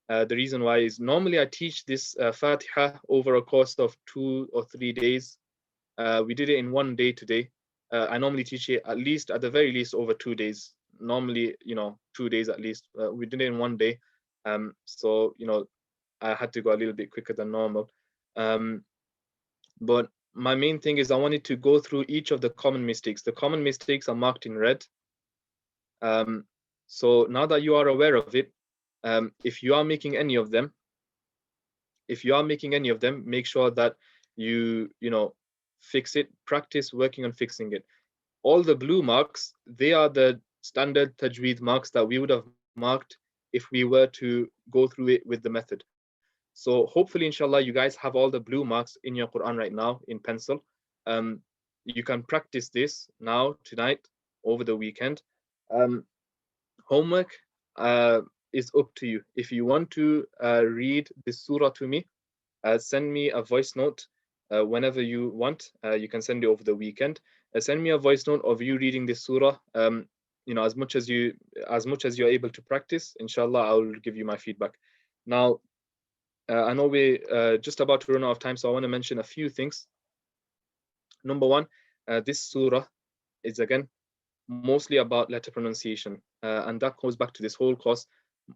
The reason why is normally I teach this Fatiha over a course of 2 or 3 days. We did it in 1 day today. I normally teach it at the very least over 2 days. Normally, 2 days at least. We did it in 1 day. So, I had to go a little bit quicker than normal. But my main thing is I wanted to go through each of the common mistakes. The common mistakes are marked in red. So now that you are aware of it, if you are making any of them, make sure that you fix it, practice working on fixing it. All the blue marks, they are the standard Tajweed marks that we would have marked if we were to go through it with the method. So hopefully, inshallah, you guys have all the blue marks in your Quran right now in pencil. You can practice this now, tonight, over the weekend. Homework is up to you. If you want to read this surah to me, send me a voice note whenever you want. You can send it over the weekend. Send me a voice note of you reading this surah. As much as you're able to practice, inshallah, I will give you my feedback. Now, I know we're just about to run out of time, so I want to mention a few things. Number one, this surah is again mostly about letter pronunciation, and that goes back to this whole course.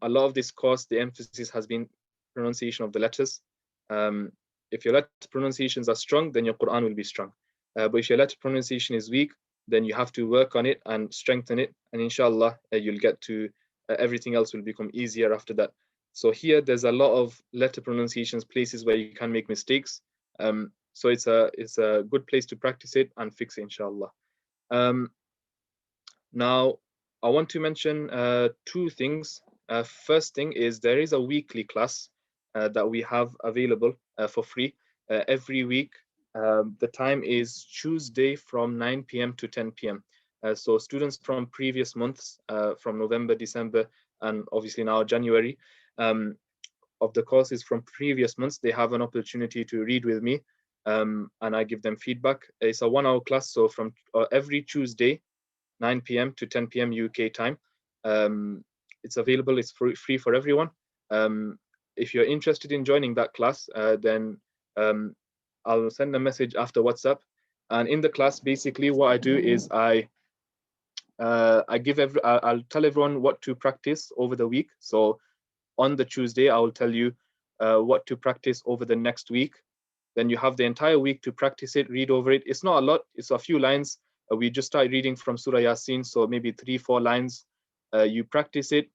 A lot of this course, the emphasis has been pronunciation of the letters. If your letter pronunciations are strong, then your Quran will be strong. But if your letter pronunciation is weak, then you have to work on it and strengthen it, and inshallah, you'll get to everything else will become easier after that. So here, there's a lot of letter pronunciations, places where you can make mistakes. So it's a good place to practice it and fix it, inshallah. Now, I want to mention 2 things. First thing is there is a weekly class that we have available for free every week. The time is Tuesday from 9 p.m. to 10 p.m. So students from previous months, from November, December, and obviously now January, of the courses from previous months, they have an opportunity to read with me, and I give them feedback. It's a 1-hour class, so from every Tuesday, 9 p.m. to 10 p.m. UK time. It's available, it's free for everyone. If you're interested in joining that class, then I'll send a message after WhatsApp. And in the class, basically what I do is I'll tell everyone what to practice over the week. So on the Tuesday, I will tell you what to practice over the next week. Then you have the entire week to practice it, read over it. It's not a lot, it's a few lines. We just started reading from Surah Yasin, so maybe 3-4 lines. You practice it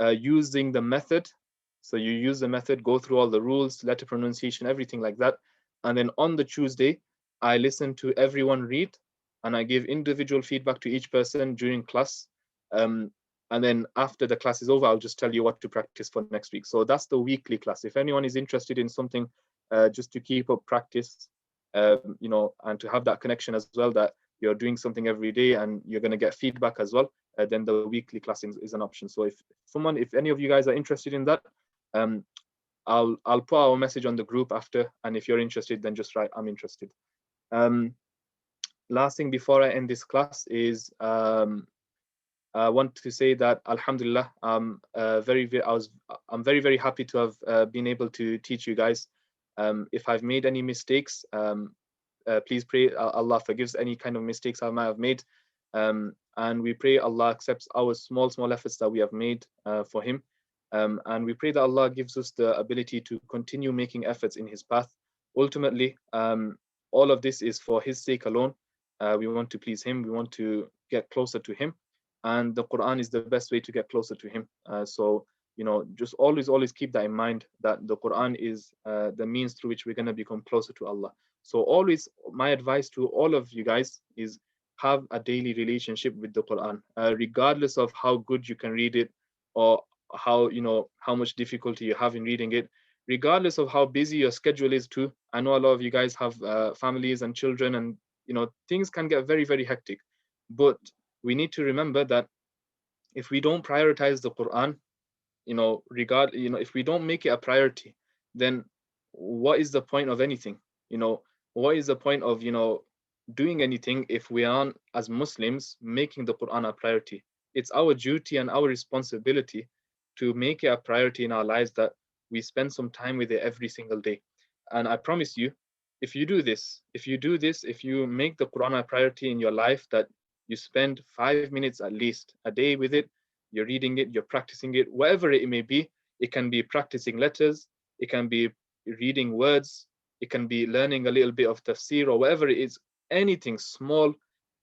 using the method. So you use the method, go through all the rules, letter pronunciation, everything like that. And then on the Tuesday, I listen to everyone read, and I give individual feedback to each person during class. And then after the class is over, I'll just tell you what to practice for next week. So that's the weekly class. If anyone is interested in something just to keep up practice, and to have that connection as well, that you're doing something every day and you're going to get feedback as well, then the weekly class is an option. So if any of you guys are interested in that, I'll put our message on the group after, and if you're interested, then just write I'm interested. Last thing before I end this class is I want to say that Alhamdulillah, I'm very happy to have been able to teach you guys. If I've made any mistakes, please pray Allah forgives any kind of mistakes I might have made, and we pray Allah accepts our small efforts that we have made for Him, and we pray that Allah gives us the ability to continue making efforts in His path. Ultimately, all of this is for His sake alone. We want to please Him, we want to get closer to Him, and the Quran is the best way to get closer to Him. So just always keep that in mind, that the Quran is the means through which we're going to become closer to Allah. So always, my advice to all of you guys is have a daily relationship with the Quran, regardless of how good you can read it, or how much difficulty you have in reading it, regardless of how busy your schedule is too. I know a lot of you guys have families and children, and things can get very hectic. But we need to remember that if we don't prioritize the Quran, if we don't make it a priority, then what is the point of anything? What is the point of doing anything if we aren't, as Muslims, making the Quran a priority? It's our duty and our responsibility to make it a priority in our lives, that we spend some time with it every single day. And I promise you, if you do this, if you make the Quran a priority in your life, that you spend 5 minutes at least a day with it, you're reading it, you're practicing it, whatever it may be. It can be practicing letters, it can be reading words, it can be learning a little bit of tafsir, or whatever it is, anything small.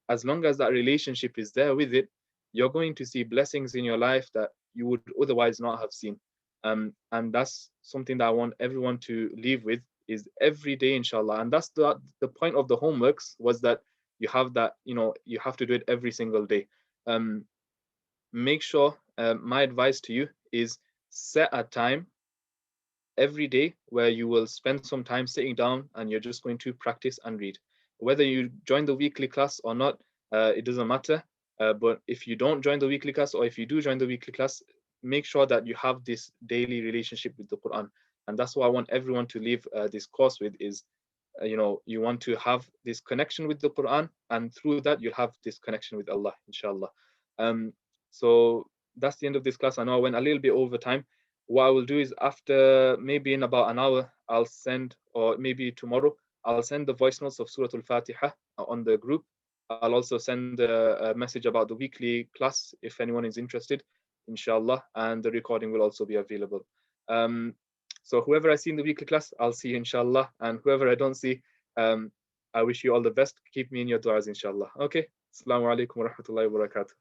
As long as that relationship is there with it, you're going to see blessings in your life that you would otherwise not have seen. And that's something that I want everyone to leave with, is every day, inshallah. And that's the point of the homeworks, was that you have that, you have to do it every single day. Make sure, my advice to you is, set a time every day where you will spend some time sitting down and you're just going to practice and read. Whether you join the weekly class or not, it doesn't matter. But if you don't join the weekly class, or if you do join the weekly class, make sure that you have this daily relationship with the Quran. And that's what I want everyone to leave this course with, is you want to have this connection with the Quran, and through that you'll have this connection with Allah, inshallah. So that's the end of this class. I know I went a little bit over time. What I will do is, after maybe in about an hour, I'll send, or maybe tomorrow, I'll send the voice notes of Surah Al-Fatiha on the group. I'll also send a message about the weekly class if anyone is interested, inshallah, and the recording will also be available. So whoever I see in the weekly class, I'll see you, inshallah, and whoever I don't see, I wish you all the best. Keep me in your du'as, inshallah. Okay. Assalamu alaikum wa rahmatullahi wa barakatuh.